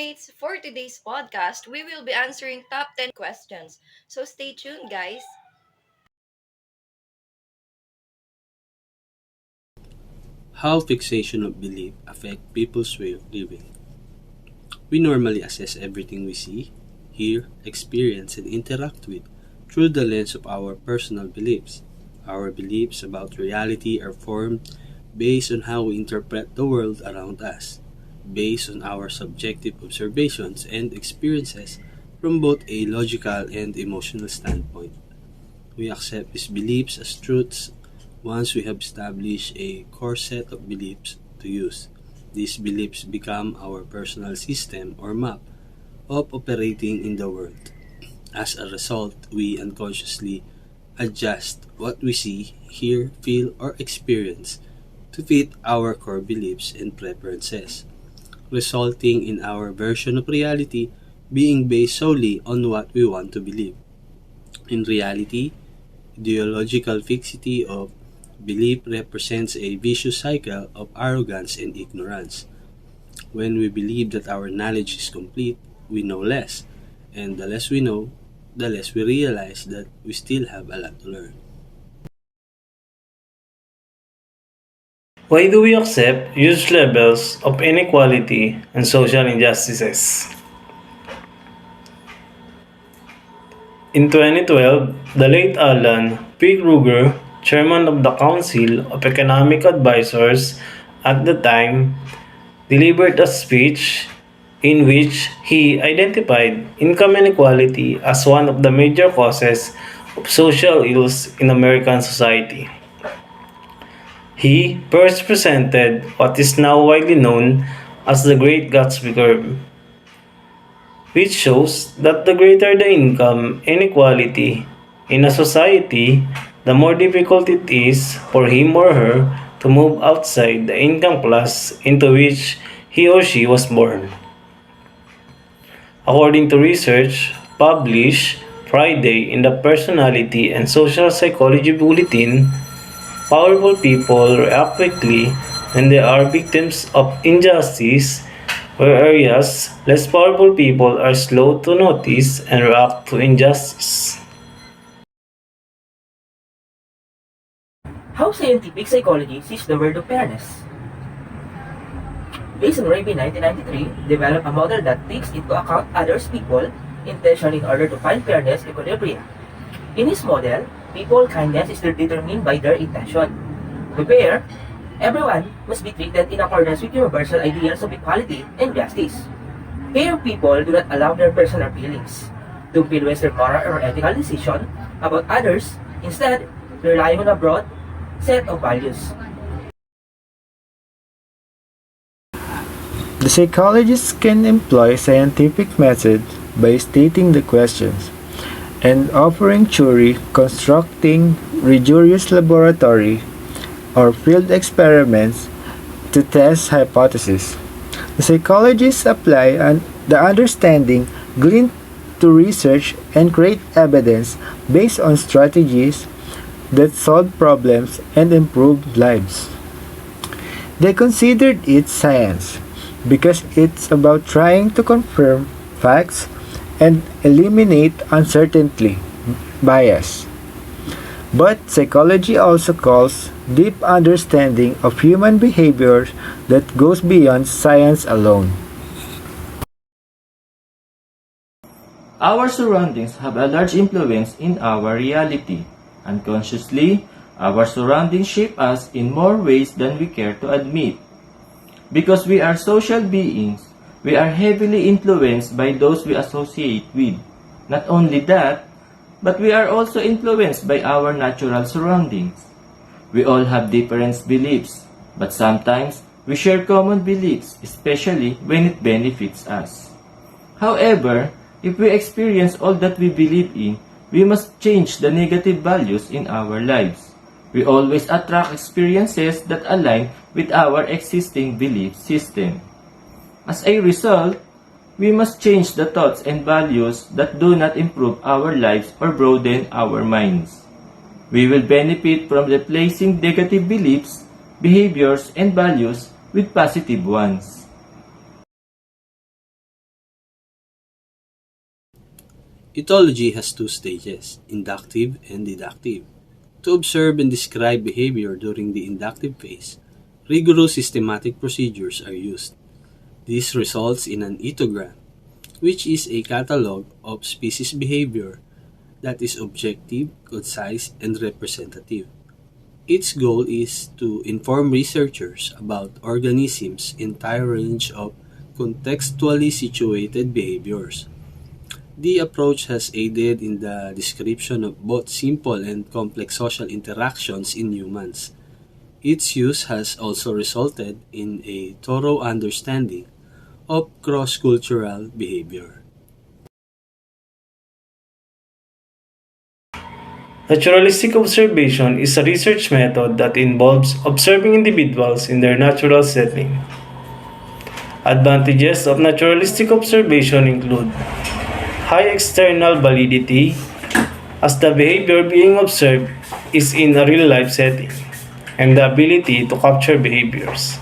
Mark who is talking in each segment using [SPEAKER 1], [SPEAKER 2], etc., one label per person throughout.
[SPEAKER 1] classmates, for today's podcast, we will be answering top 10 questions. So stay tuned, guys.
[SPEAKER 2] How fixation of belief affect people's way of living. We normally assess everything we see, hear, experience, and interact with through the lens of our personal beliefs. Our beliefs about reality are formed based on how we interpret the world around us, based on our subjective observations and experiences from both a logical and emotional standpoint. We accept these beliefs as truths once we have established a core set of beliefs to use. These beliefs become our personal system or map of operating in the world. As a result, we unconsciously adjust what we see, hear, feel, or experience to fit our core beliefs and preferences, resulting in our version of reality being based solely on what we want to believe. In reality, ideological fixity of belief represents a vicious cycle of arrogance and ignorance. When we believe that our knowledge is complete, we know less, and the less we know, the less we realize that we still have a lot to learn.
[SPEAKER 3] Why do we accept huge levels of inequality and social injustices? In 2012, the late Alan P. Kruger, chairman of the Council of Economic Advisors at the time, delivered a speech in which he identified income inequality as one of the major causes of social ills in American society. He first presented what is now widely known as the Great Gatsby curve, which shows that the greater the income inequality in a society, the more difficult it is for him or her to move outside the income class into which he or she was born. According to research published Friday in the Personality and Social Psychology Bulletin, powerful people react quickly when they are victims of injustice, whereas less powerful people are slow to notice and react to injustice.
[SPEAKER 4] How scientific psychology sees the word of fairness. Based on Raby 1993, developed a model that takes into account others people intention in order to find fairness equilibrium. In this model, people kindness is determined by their intention. To fair, everyone must be treated in accordance with universal ideals of equality and justice. Fair people do not allow their personal feelings to influence their moral or ethical decision about others, instead, relying on a broad set of values.
[SPEAKER 5] The psychologists can employ scientific methods by stating the questions and offering theory, constructing rigorous laboratory or field experiments to test hypotheses. The psychologists apply the understanding gleaned to research and create evidence based on strategies that solve problems and improve lives. They considered it science because it's about trying to confirm facts and eliminate uncertainty, bias. But psychology also calls deep understanding of human behavior that goes beyond science alone.
[SPEAKER 6] Our surroundings have a large influence in our reality. Unconsciously, our surroundings shape us in more ways than we care to admit. Because we are social beings, we are heavily influenced by those we associate with. Not only that, but we are also influenced by our natural surroundings. We all have different beliefs, but sometimes we share common beliefs, especially when it benefits us. However, if we experience all that we believe in, we must change the negative values in our lives. We always attract experiences that align with our existing belief system. As a result, we must change the thoughts and values that do not improve our lives or broaden our minds. We will benefit from replacing negative beliefs, behaviors, and values with positive ones.
[SPEAKER 2] Ethology has two stages, inductive and deductive. To observe and describe behavior during the inductive phase, rigorous systematic procedures are used. This results in an ethogram, which is a catalog of species behavior that is objective, concise, and representative. Its goal is to inform researchers about organisms' entire range of contextually situated behaviors. The approach has aided in the description of both simple and complex social interactions in humans. Its use has also resulted in a thorough understanding of cross-cultural behavior.
[SPEAKER 3] Naturalistic observation is a research method that involves observing individuals in their natural setting. Advantages of naturalistic observation include high external validity, as the behavior being observed is in a real life setting, and the ability to capture behaviors.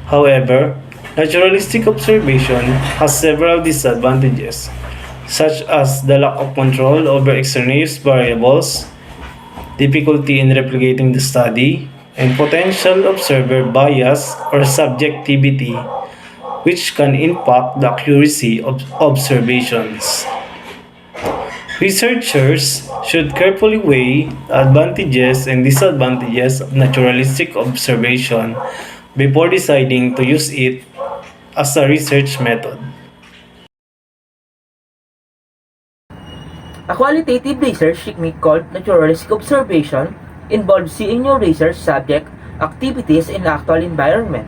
[SPEAKER 3] However, naturalistic observation has several disadvantages, such as the lack of control over extraneous variables, difficulty in replicating the study, and potential observer bias or subjectivity, which can impact the accuracy of observations. Researchers should carefully weigh the advantages and disadvantages of naturalistic observation before deciding to use it as a research method.
[SPEAKER 4] A qualitative research technique called naturalistic observation involves seeing your research subject activities in the actual environment.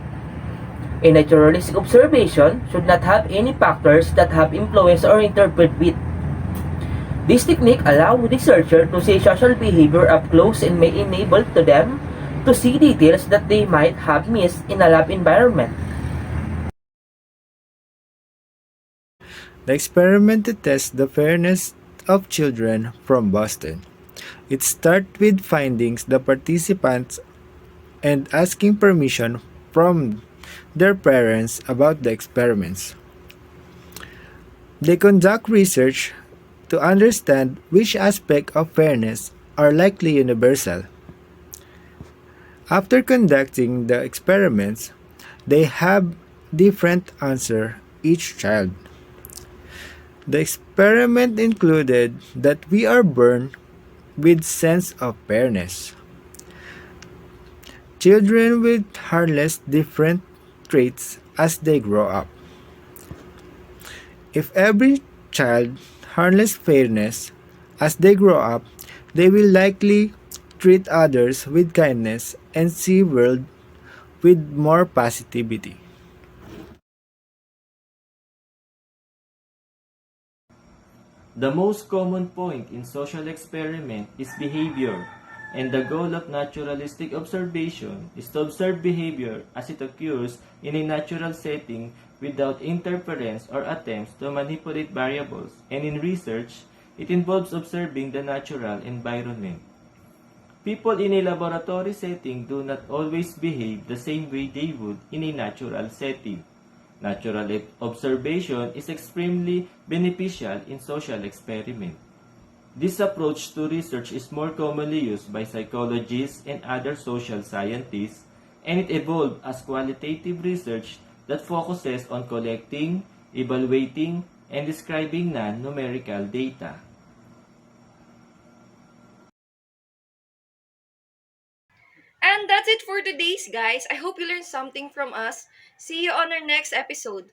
[SPEAKER 4] A naturalistic observation should not have any factors that have influence or interpret with. This technique allows researchers to see social behavior up close and may enable to them to see details that they might have missed in a lab environment.
[SPEAKER 5] The experiment to test the fairness of children from Boston. It starts with finding the participants and asking permission from their parents about the experiments. They conduct research to understand which aspects of fairness are likely universal. After conducting the experiments, they have different answer each child. The experiment included that we are born with sense of fairness. Children will harness different traits as they grow up. If every child harness fairness as they grow up, they will likely treat others with kindness and see world with more positivity.
[SPEAKER 6] The most common point in social experiment is behavior, and the goal of naturalistic observation is to observe behavior as it occurs in a natural setting without interference or attempts to manipulate variables, and in research, it involves observing the natural environment. People in a laboratory setting do not always behave the same way they would in a natural setting. Natural observation is extremely beneficial in social experiment. This approach to research is more commonly used by psychologists and other social scientists, and it evolved as qualitative research that focuses on collecting, evaluating, and describing non-numerical data.
[SPEAKER 1] And that's it for today's, guys. I hope you learned something from us. See you on our next episode.